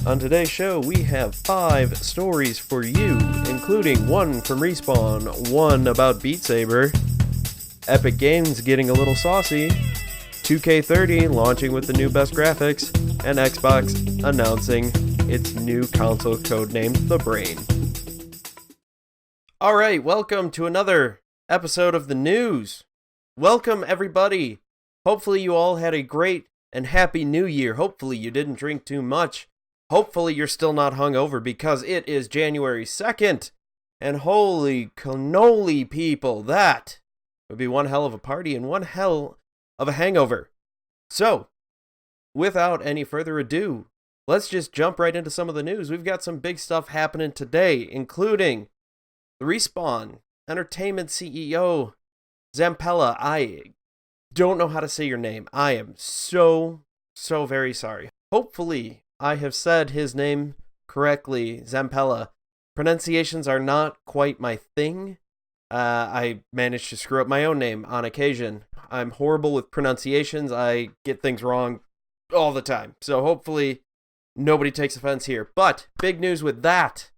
On today's show, we have 5 stories for you, including one from Respawn, one about BeatSaber, Epic Games getting a little saucy, 2K30 launching with the new best graphics, and Xbox announcing its new console codenamed The Brain. Alright, welcome to another episode of the news. Welcome, everybody. Hopefully you all had a great and happy new year. Hopefully you didn't drink too much. Hopefully you're still not hungover because it is January 2nd. And holy cannoli, people, that would be one hell of a party and one hell of a hangover. So, without any further ado, let's just jump right into some of the news. We've got some big stuff happening today, including the Respawn Entertainment CEO, Zampella. I don't know how to say your name. I am so very sorry. Hopefully, I have said his name correctly, Zampella. Pronunciations are not quite my thing. I managed to screw up my own name on occasion. I'm horrible with pronunciations. I get things wrong all the time. So hopefully nobody takes offense here. But big news with that.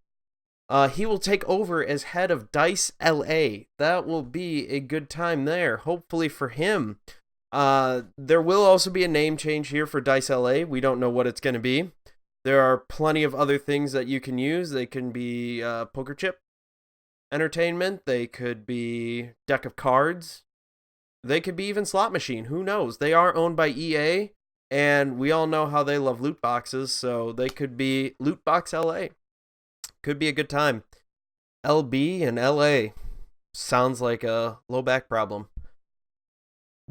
He will take over as head of DICE LA. That will be a good time there, hopefully for him. There will also be a name change here for DICE LA. We don't know what it's going to be. There are plenty of other things that you can use. They can be poker chip entertainment. They could be deck of cards. They could be even slot machine. Who knows? They are owned by EA, and we all know how they love loot boxes, so they could be Loot Box LA. Could be a good time. LB and LA sounds like a low back problem.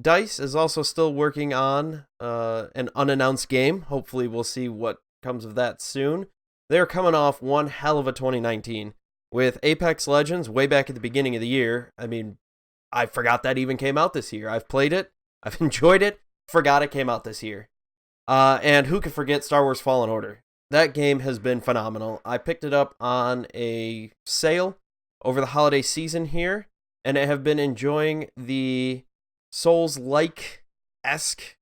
DICE is also still working on an unannounced game. Hopefully we'll see what comes of that soon. They're coming off one hell of a 2019 with Apex Legends way back at the beginning of the year. I mean, I forgot that even came out this year. I've played it. I've enjoyed it. Forgot it came out this year. And who could forget Star Wars Fallen Order? That game has been phenomenal. I picked it up on a sale over the holiday season here, and I have been enjoying the Souls-like-esque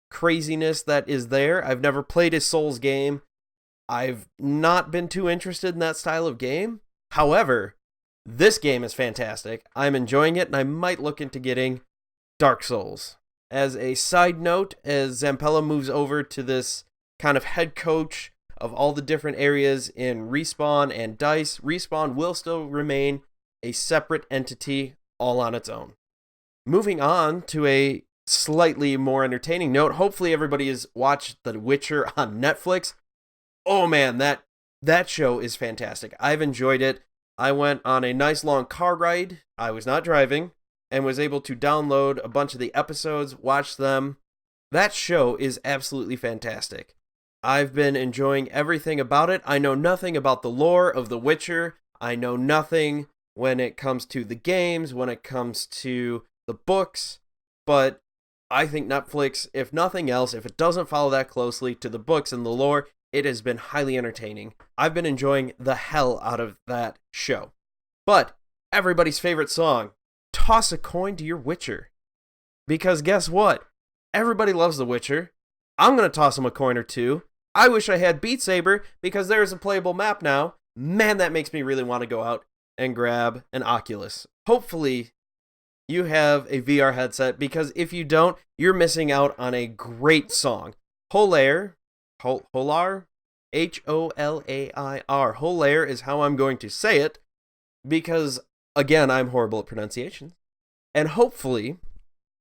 craziness that is there. I've never played a Souls game. I've not been too interested in that style of game. However, this game is fantastic. I'm enjoying it, and I might look into getting Dark Souls. As a side note, as Zampella moves over to this kind of head coach of all the different areas in Respawn and DICE, Respawn will still remain a separate entity all on its own. Moving on to a slightly more entertaining note, hopefully everybody has watched The Witcher on Netflix. Oh man, that show is fantastic. I've enjoyed it. I went on a nice long car ride. I was not driving and was able to download a bunch of the episodes, watch them. That show is absolutely fantastic. I've been enjoying everything about it. I know nothing about the lore of The Witcher. I know nothing when it comes to the games, when it comes to the books, but I think Netflix, if nothing else, if it doesn't follow that closely to the books and the lore, it has been highly entertaining. I've been enjoying the hell out of that show. But everybody's favorite song, toss a coin to your Witcher. Because guess what? Everybody loves The Witcher. I'm going to toss them a coin or two. I wish I had BeatSaber because there is a playable map now. Man, that makes me really want to go out and grab an Oculus. Hopefully, you have a VR headset because if you don't, you're missing out on a great song. Holair, H-O-L-A-I-R. Holair is how I'm going to say it because, again, I'm horrible at pronunciation. And hopefully,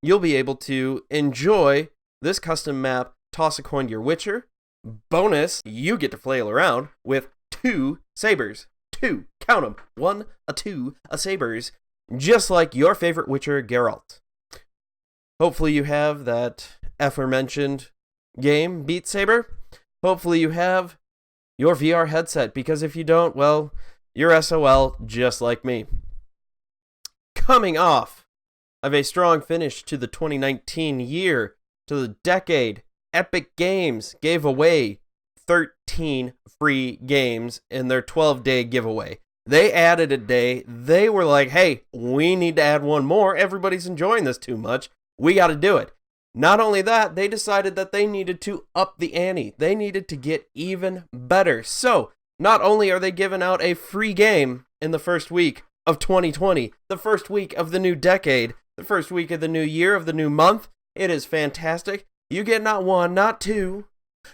you'll be able to enjoy this custom map, Toss a Coin to Your Witcher. Bonus, you get to flail around with 2 sabers. 2, count them. 1, a 2, a sabers. Just like your favorite Witcher, Geralt. Hopefully you have that aforementioned game, BeatSaber. Hopefully you have your VR headset, because if you don't, well, you're SOL just like me. Coming off of a strong finish to the 2019 year, to the decade, Epic Games gave away 13 free games in their 12-day giveaway. They added a day. They were like, hey, we need to add one more. Everybody's enjoying this too much. We got to do it. Not only that, they decided that they needed to up the ante. They needed to get even better. So, not only are they giving out a free game in the first week of 2020, the first week of the new decade, the first week of the new year, of the new month, it is fantastic. You get not one, not two,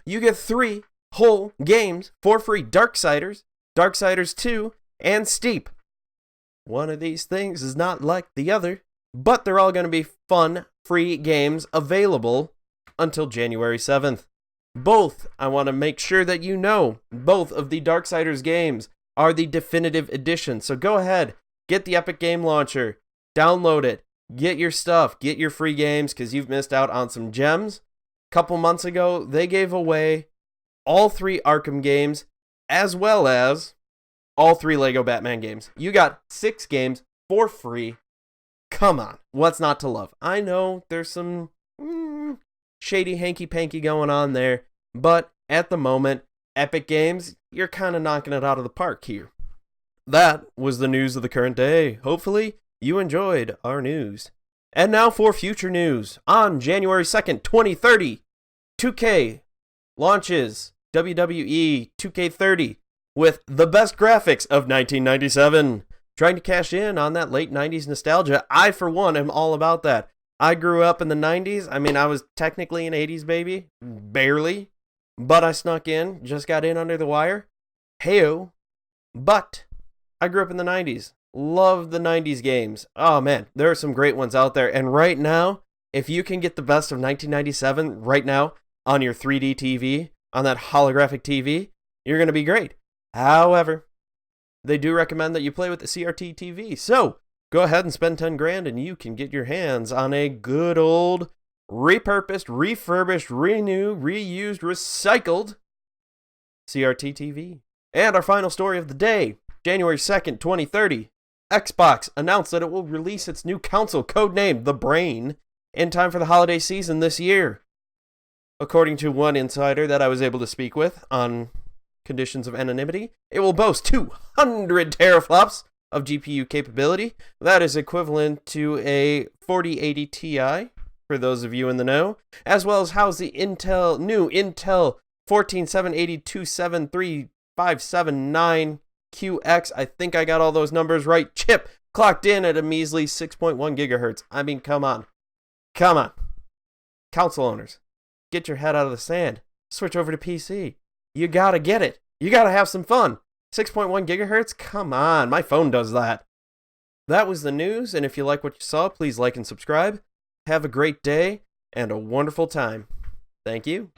you get 3 whole games for free. Darksiders, Darksiders 2, and Steep. One of these things is not like the other, but they're all going to be fun, free games available until January 7th. Both, I want to make sure that you know, both of the Darksiders games are the definitive edition. So go ahead, get the Epic Game Launcher, download it, get your stuff, get your free games, because you've missed out on some gems. A couple months ago, they gave away all 3 Arkham games, as well as all 3 Lego Batman games. You got 6 games for free. Come on, what's not to love? I know there's some shady hanky-panky going on there, but at the moment, Epic Games, you're kind of knocking it out of the park here. That was the news of the current day. Hopefully, you enjoyed our news. And now for future news. On January 2nd, 2030, 2K launches WWE 2K30 with the best graphics of 1997. Trying to cash in on that late 90s nostalgia. I, for one, am all about that. I grew up in the 90s. I mean, I was technically an 80s baby. Barely. But I snuck in. Just got in under the wire. Heyo. But I grew up in the 90s. Love the 90s games. Oh, man. There are some great ones out there. And right now, if you can get the best of 1997 right now on your 3D TV, on that holographic TV, you're going to be great. However, they do recommend that you play with the CRT TV. So, go ahead and spend 10 grand and you can get your hands on a good old repurposed, refurbished, renewed, reused, recycled CRT TV. And our final story of the day, January 2nd, 2030. Xbox announced that it will release its new console, codenamed The Brain, in time for the holiday season this year. According to one insider that I was able to speak with on conditions of anonymity, it will boast 200 teraflops of GPU capability. That is equivalent to a 4080 Ti, for those of you in the know, as well as house the new Intel 14782735579QX. I think I got all those numbers right. Chip clocked in at a measly 6.1 gigahertz. I mean, come on. Come on. Console owners, get your head out of the sand. Switch over to PC. You gotta get it. You gotta have some fun. 6.1 gigahertz? Come on, my phone does that. That was the news, and if you like what you saw, please like and subscribe. Have a great day and a wonderful time. Thank you.